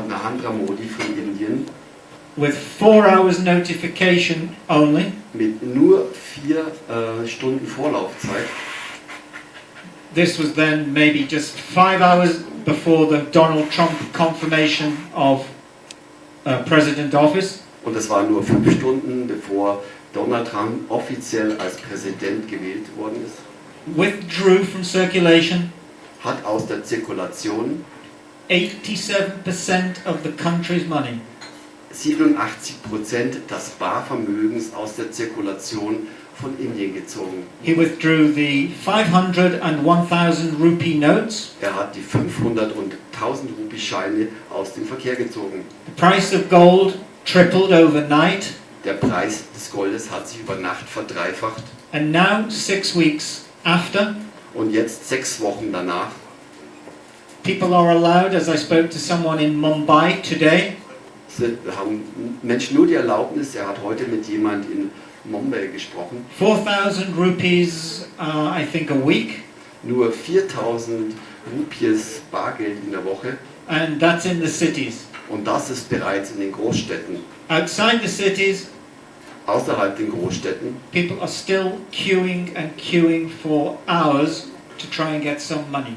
Narendra Modi von Indien with 4 hours notification only, mit nur 4 Stunden Vorlaufzeit. this was then maybe just 5 hours before the Donald Trump confirmation of President office. Und das war nur 5 Stunden, bevor Donald Trump offiziell als Präsident gewählt worden ist. Withdrew from circulation Hat aus der Zirkulation 87% of the country's money. 87% des Barvermögens aus der Zirkulation von Indien gezogen. He withdrew the 500 and 1000 rupee notes. Er hat die 500 und 1000 Rupie-Scheine aus dem Verkehr gezogen. The price of gold tripled overnight. Der Preis des Goldes hat sich über Nacht verdreifacht. And now, 6 weeks after, Und jetzt 6 Wochen danach people are allowed, as I spoke to someone in Mumbai today, haben Menschen nur die Erlaubnis, er hat heute mit jemand in Mumbai gesprochen, 4,000 rupees, I think, a week, nur 4000 Rupies Bargeld in der Woche. and that's in the cities. Und das ist bereits in den Großstädten. Outside the cities, Außerhalb den Großstädten people are still queuing for hours to try and get some money.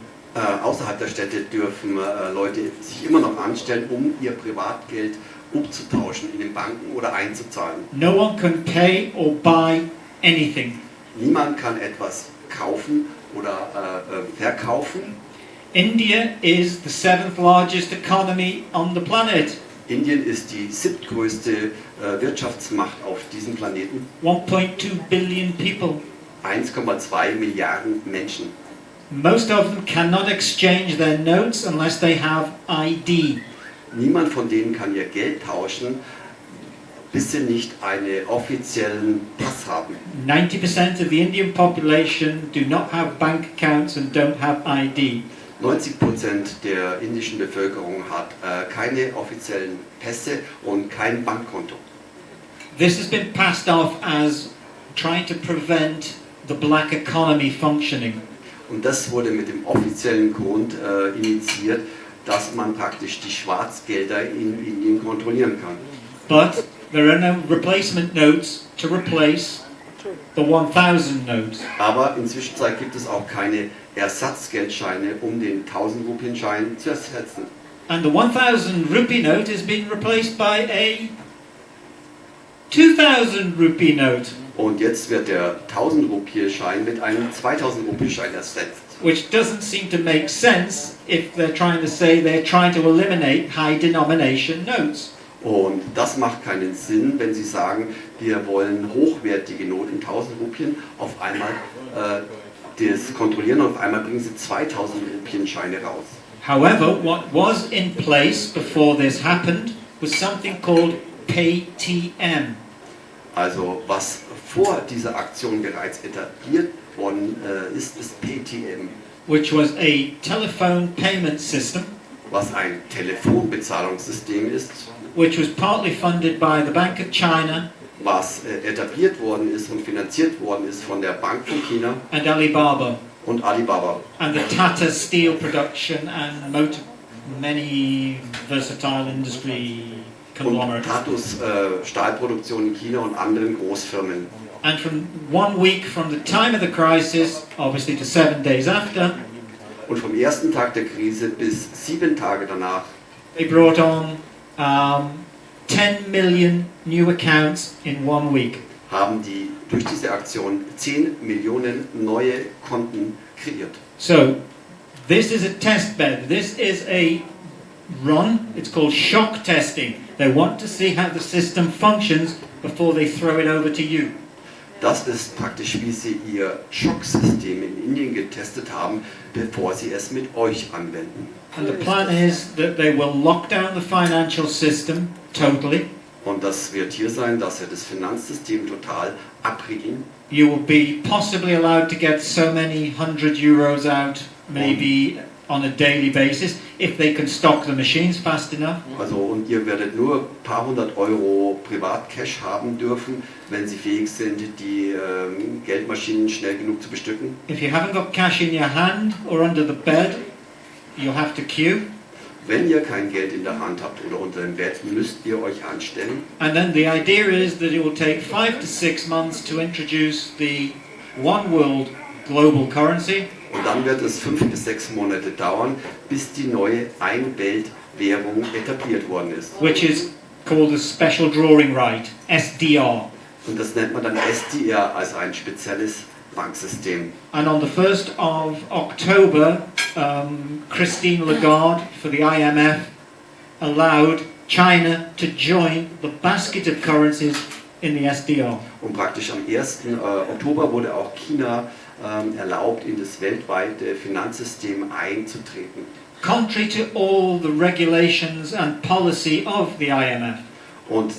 Außerhalb der Städte dürfen Leute sich immer noch anstellen, um ihr Privatgeld umzutauschen in den Banken oder einzuzahlen. No one can pay or buy anything. Niemand kann etwas kaufen oder verkaufen. India is the 7th largest economy on the planet. Indien ist die 7. Wirtschaftsmacht auf diesem Planeten. 1.2 billion people. 1,2 Milliarden Menschen. Most of them cannot exchange their notes unless they have ID. Niemand von denen kann ihr Geld tauschen, bis sie nicht einen offiziellen Pass haben. 90% of the Indian population do not have bank accounts and don't have ID. 90% der indischen Bevölkerung hat keine offiziellen Pässe und kein Bankkonto. This has been passed off as trying to prevent the black economy functioning. Und das wurde mit dem offiziellen Grund initiiert, dass man praktisch die Schwarzgelder in Indien kontrollieren kann. But there are no replacement notes to replace the 1000 notes. Aber inzwischen gibt es auch keine Ersatzgeldscheine, um den 1000 Rupien-Schein zu ersetzen. And the 1000 rupee note has been replaced by a 2000 rupee note. Und jetzt wird der 1000 Rupie-Schein mit einem 2000 Rupie-Schein ersetzt. Which doesn't seem to make sense if they're trying to say they're trying to eliminate high denomination notes. Und das macht keinen Sinn, wenn Sie sagen, wir wollen hochwertige Noten, 1000 Rupien, auf einmal das kontrollieren und auf einmal bringen Sie 2000 Rupien-Scheine raus. However, what was in place before this happened was something called PayTM. Also was vor dieser Aktion bereits etabliert worden ist PayTM, Which was a telephone payment system, was ein Telefonbezahlungssystem ist, which was partly funded by the Bank of China was etabliert worden ist und finanziert worden ist von der Bank von China and Alibaba, und Alibaba and the Tata Steel production and many versatile industry und conglomerates. Tatus Stahlproduktion in China und anderen Großfirmen. And from 1 week from the time of the crisis, obviously to 7 days after, Und vom ersten Tag der Krise bis 7 Tage danach they brought on 10 million new accounts in 1 week. haben die durch diese Aktion 10 Millionen neue Konten kreiert. So, this is a test bed. This is a run. It's called shock testing. They want to see how the system functions before they throw it over to you. Das ist praktisch, wie sie ihr Schocksystem in Indien getestet haben, bevor sie es mit euch anwenden. And the plan is that they will lock down the financial system totally. Und das wird hier sein, dass sie das Finanzsystem total abriegeln. You will be possibly allowed to get so many €100 out, maybe on a daily basis, if they can stock the machines fast enough. Also, und ihr werdet nur ein paar hundert Euro Privatcash haben dürfen, wenn sie fähig sind, die Geldmaschinen schnell genug zu bestücken. If you haven't got cash in your hand or under the bed, you'll have to queue. Wenn ihr kein Geld in der Hand habt oder unter dem Bett, müsst ihr euch anstellen. And then the idea is that it will take 5 to 6 months to introduce the one world global currency. Und dann wird es 5 bis 6 Monate dauern, bis die neue Ein-Welt-Währung etabliert worden ist. Which is called a special drawing right, SDR. Und das nennt man dann SDR, also ein spezielles Banksystem. And on the 1st of October, Christine Lagarde for the IMF allowed China to join the basket of currencies in the SDR. Und praktisch am 1. Oktober wurde auch China erlaubt, in das weltweite Finanzsystem einzutreten. Contrary to all the regulations and policy of the IMF. Und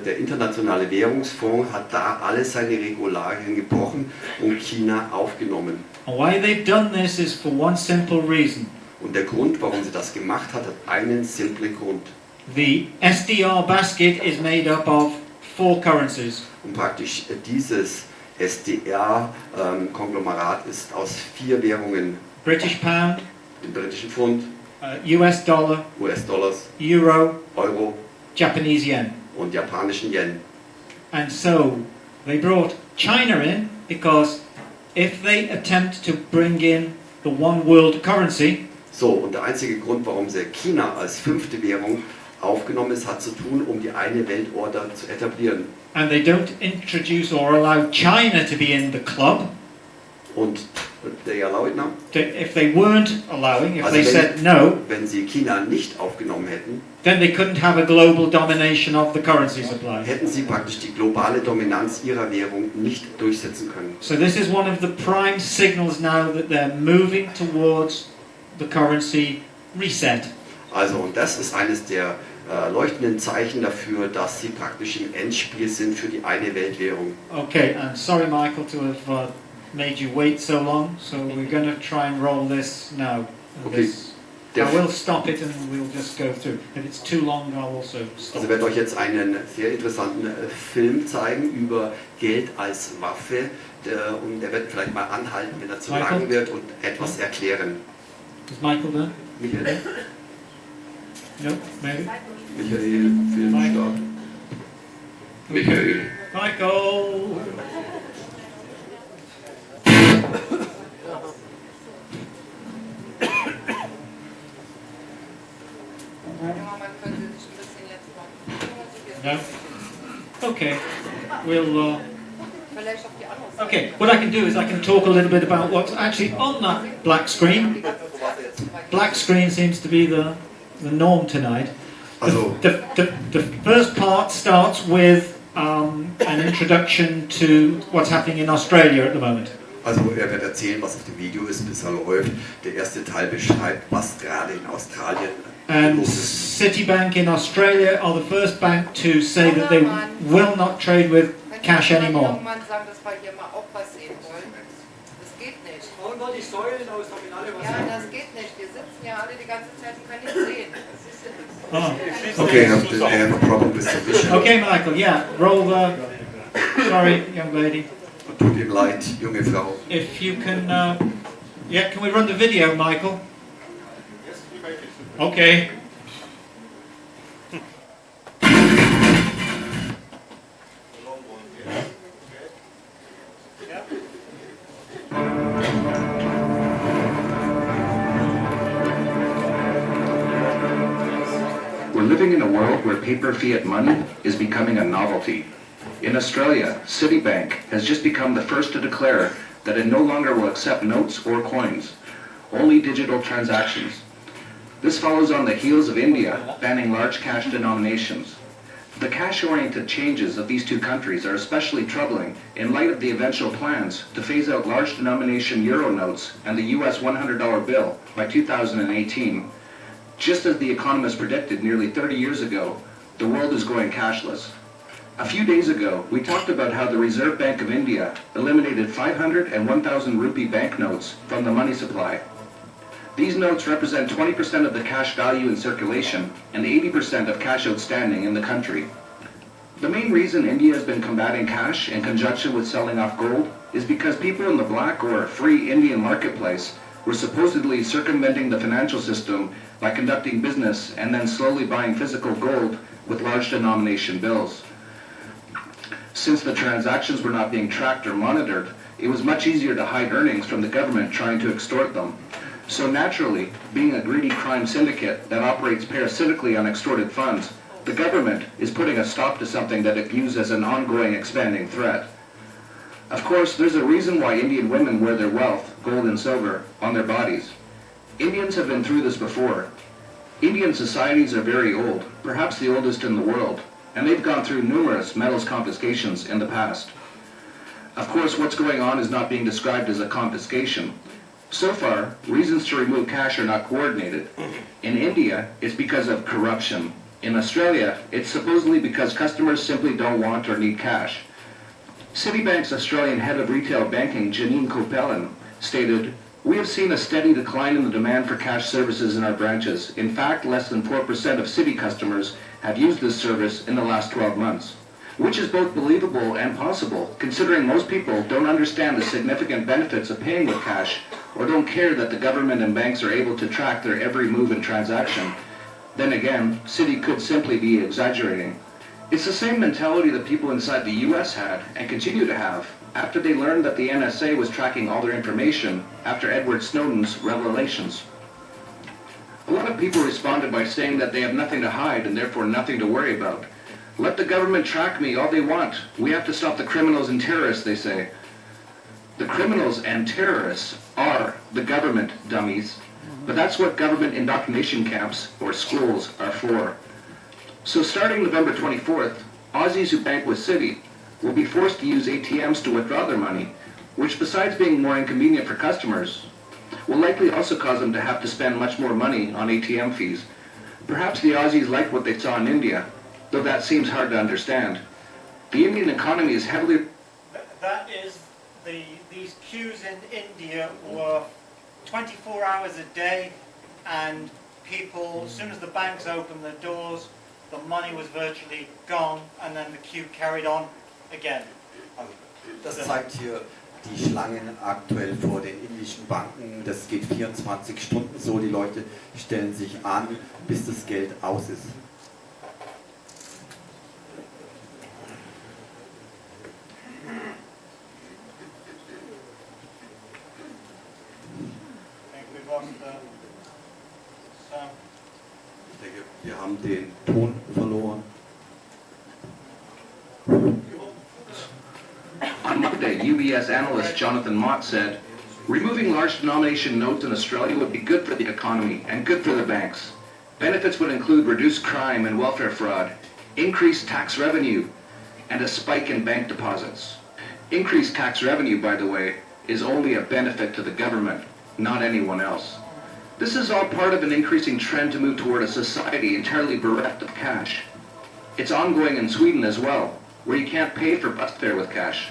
der Internationale Währungsfonds hat da alle seine Regularien gebrochen und China aufgenommen. And why they've done this is for one simple reason. Und der Grund, warum sie das gemacht hat einen simplen Grund. The SDR basket is made up of 4 currencies. Und praktisch dieses SDR-Konglomerat ist aus 4 Währungen. British Pound, Den britischen Pfund, US Dollar, US-Dollars, Euro, Euro Japanese Yen. und japanischen Yen. And so they brought China in because if they attempt to bring in the one world currency, So, und der einzige Grund, warum sie China als 5. Währung aufgenommen ist, hat zu tun, um die eine Weltorder zu etablieren. and they don't introduce or allow China to be in the club, Und they allow it now? if they weren't allowing, if Also they said no, wenn sie China nicht aufgenommen hätten, then they couldn't have a global domination of the currency supply. hätten sie praktisch die globale Dominanz ihrer Währung nicht durchsetzen können. So this is one of the prime signals now that they're moving towards the currency reset. Also, und das ist eines der leuchtenden Zeichen dafür, dass sie praktisch im Endspiel sind für die eine Weltwährung. Okay, and sorry Michael to have made you wait so long, so we're going to try and roll this now. Okay. I will stop it and we'll just go through. If it's too long, I'll also stop. Also ich werde euch jetzt einen sehr interessanten Film zeigen über Geld als Waffe und der wird vielleicht mal anhalten, wenn er zu Michael? lang wird und etwas erklären. Is Michael there? Michael? No, maybe. Michael, Filmstart. Michael. Michael! No? Okay. We'll... Okay, what I can do is I can talk a little bit about what's actually on that black screen. Black screen seems to be the norm tonight. Also, The first part starts with an introduction to what's happening in Australia at the moment. also er wird erzählen, was auf dem Video ist, bis er läuft. Der erste Teil beschreibt, was gerade in Australien And los ist. Citibank in Australia are the first bank to say that they will not trade with cash anymore. Mann sagen, dass wir hier mal auch was sehen wollen. Das geht nicht. Bauen wir die Säulen aus, damit alle was Ja, sehen. das geht nicht. Wir sitzen ja alle die ganze Zeit und können nichts sehen. Oh. Okay, I have a problem with the vision. Okay, Michael, yeah, roll the... Sorry, young lady. Tut ihm leid, junge Frau. If you can... yeah, can we run the video, Michael? Okay. We're living in a world where paper fiat money is becoming a novelty. In Australia, Citibank has just become the first to declare that it no longer will accept notes or coins, only digital transactions. This follows on the heels of India banning large cash denominations. The cash-oriented changes of these two countries are especially troubling in light of the eventual plans to phase out large denomination euro notes and the US $100 bill by 2018. Just as the economists predicted nearly 30 years ago, the world is going cashless. A few days ago, we talked about how the Reserve Bank of India eliminated 500 and 1,000 rupee banknotes from the money supply. These notes represent 20% of the cash value in circulation and 80% of cash outstanding in the country. The main reason India has been combating cash in conjunction with selling off gold is because people in the black or free Indian marketplace were supposedly circumventing the financial system by conducting business and then slowly buying physical gold with large denomination bills. Since the transactions were not being tracked or monitored, it was much easier to hide earnings from the government trying to extort them. So naturally, being a greedy crime syndicate that operates parasitically on extorted funds, the government is putting a stop to something that it views as an ongoing expanding threat. Of course, there's a reason why Indian women wear their wealth, gold and silver, on their bodies. Indians have been through this before. Indian societies are very old, perhaps the oldest in the world, and they've gone through numerous metals confiscations in the past. Of course, what's going on is not being described as a confiscation. So far, reasons to remove cash are not coordinated. In India, it's because of corruption. In Australia, it's supposedly because customers simply don't want or need cash. Citibank's Australian head of retail banking, Janine Coppelin, stated, "We have seen a steady decline in the demand for cash services in our branches. In fact, less than 4% of Citi customers have used this service in the last 12 months. Which is both believable and possible, considering most people don't understand the significant benefits of paying with cash or don't care that the government and banks are able to track their every move and transaction. Then again, Citi could simply be exaggerating. It's the same mentality that people inside the US had and continue to have after they learned that the NSA was tracking all their information after Edward Snowden's revelations. A lot of people responded by saying that they have nothing to hide and therefore nothing to worry about. Let the government track me all they want. We have to stop the criminals and terrorists, they say. The criminals and terrorists are the government, dummies. But that's what government indoctrination camps, or schools, are for. So starting November 24th, Aussies who bank with Citi will be forced to use ATMs to withdraw their money, which besides being more inconvenient for customers, will likely also cause them to have to spend much more money on ATM fees. Perhaps the Aussies liked what they saw in India, though that seems hard to understand. The Indian economy is heavily... That is, these queues in India were 24 hours a day, and people, as soon as the banks opened their doors, the money was virtually gone, and then the queue carried on again. Das zeigt hier die Schlangen aktuell vor den indischen Banken. Das geht 24 Stunden so. Die Leute stellen sich an, bis das Geld aus ist. Ich denke, wir haben den Ton verloren. On Monday, UBS analyst Jonathan Mott said, "Removing large denomination notes in Australia would be good for the economy and good for the banks. Benefits would include reduced crime and welfare fraud, increased tax revenue, and a spike in bank deposits." Increased tax revenue, by the way, is only a benefit to the government, not anyone else. This is all part of an increasing trend to move toward a society entirely bereft of cash. It's ongoing in Sweden as well, where you can't pay for bus fare with cash.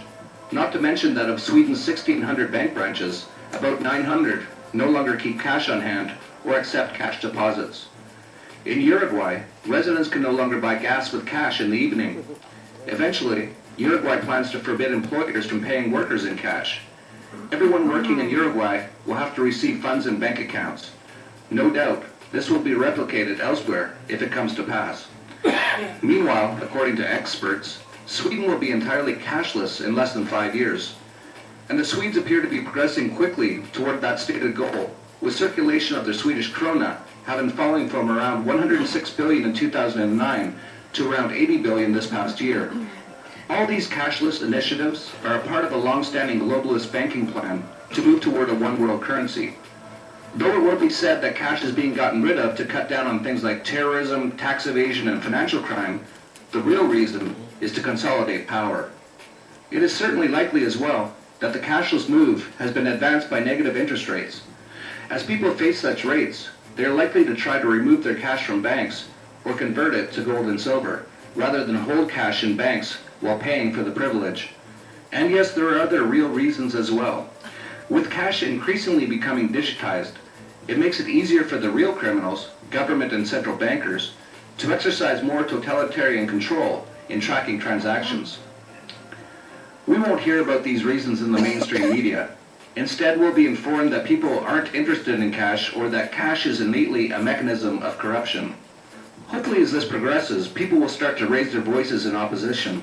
Not to mention that of Sweden's 1,600 bank branches, about 900 no longer keep cash on hand or accept cash deposits. In Uruguay, residents can no longer buy gas with cash in the evening. Eventually, Uruguay plans to forbid employers from paying workers in cash. Everyone working in Uruguay will have to receive funds in bank accounts. No doubt, this will be replicated elsewhere if it comes to pass. Meanwhile, according to experts, Sweden will be entirely cashless in less than 5 years. And the Swedes appear to be progressing quickly toward that stated goal, with circulation of their Swedish krona having fallen from around 106 billion in 2009 to around 80 billion this past year. All these cashless initiatives are a part of a long-standing globalist banking plan to move toward a one-world currency. Though it will be said that cash is being gotten rid of to cut down on things like terrorism, tax evasion, and financial crime, the real reason is to consolidate power. It is certainly likely as well that the cashless move has been advanced by negative interest rates. As people face such rates, they are likely to try to remove their cash from banks or convert it to gold and silver, rather than hold cash in banks while paying for the privilege. And yes, there are other real reasons as well. With cash increasingly becoming digitized, it makes it easier for the real criminals, government and central bankers, to exercise more totalitarian control in tracking transactions. We won't hear about these reasons in the mainstream media, Instead, we'll be informed that people aren't interested in cash or that cash is innately a mechanism of corruption. Hopefully, as this progresses, people will start to raise their voices in opposition.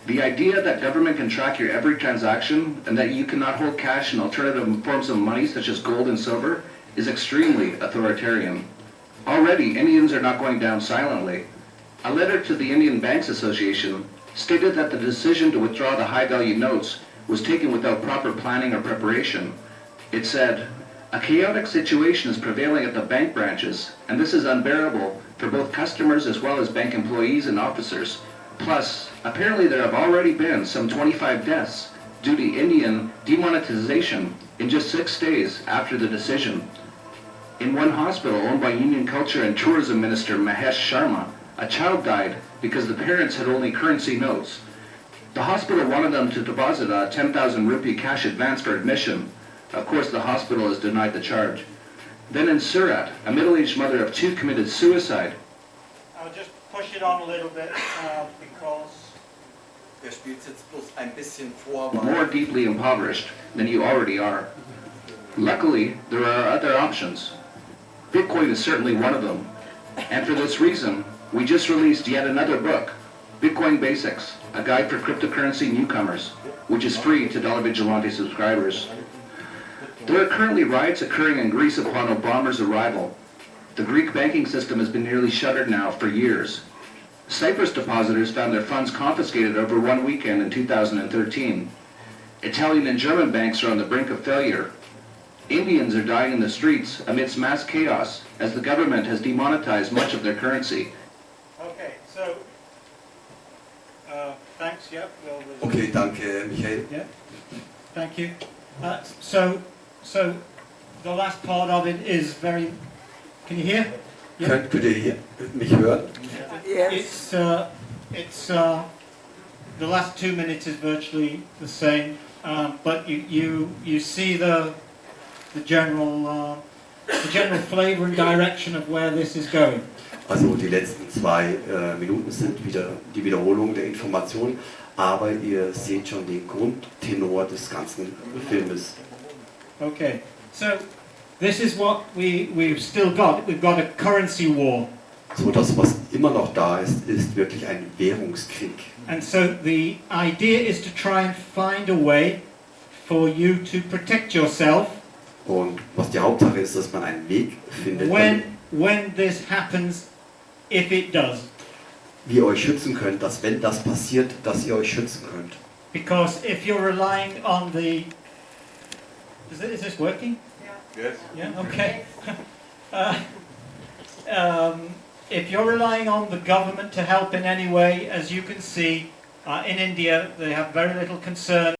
The idea that government can track your every transaction and that you cannot hold cash in alternative forms of money such as gold and silver is extremely authoritarian. Already, Indians are not going down silently. A letter to the Indian Banks Association stated that the decision to withdraw the high-value notes was taken without proper planning or preparation. It said, "A chaotic situation is prevailing at the bank branches, and this is unbearable for both customers as well as bank employees and officers. Plus, apparently there have already been some 25 deaths due to Indian demonetization in just 6 days after the decision. In one hospital owned by Union Culture and Tourism Minister Mahesh Sharma, a child died because the parents had only currency notes. The hospital wanted them to deposit a 10,000 rupee cash advance for admission. Of course, the hospital has denied the charge. Then in Surat, a middle-aged mother of 2 committed suicide." I'll just push it on a little bit because Der spielt es jetzt bloß ein bisschen vor, More deeply impoverished than you already are. Luckily, there are other options. Bitcoin is certainly one of them. And for this reason, we just released yet another book, Bitcoin Basics, a guide for cryptocurrency newcomers, which is free to Dollar Vigilante subscribers. There are currently riots occurring in Greece upon Obama's arrival. The Greek banking system has been nearly shuttered now for years. Cyprus depositors found their funds confiscated over one weekend in 2013. Italian and German banks are on the brink of failure. Indians are dying in the streets amidst mass chaos as the government has demonetized much of their currency. okay, so thanks. Yep. Okay, danke, Michael. Yeah, thank you. So the last part of it is very. Can you hear? Yeah. Könnt ihr mich hören? It's the last 2 minutes is virtually the same, but you see the general flavor and direction of where this is going. Also die letzten 2 Minuten sind wieder die Wiederholung der Information, aber ihr seht schon den Grundtenor des ganzen Filmes. Okay, so this is what we've still got. We've got a currency war. So, das, was immer noch da ist, ist wirklich ein Währungskrieg. And so the idea is to try and find a way for you to protect yourself Und was die Hauptsache ist, dass man einen Weg findet, when this happens, if it does. wie ihr euch schützen könnt, dass wenn das passiert, dass ihr euch schützen könnt. Because if you're relying on the... Is this working? Yes. Yeah, okay. If you're relying on the government to help in any way, as you can see, in India they have very little concern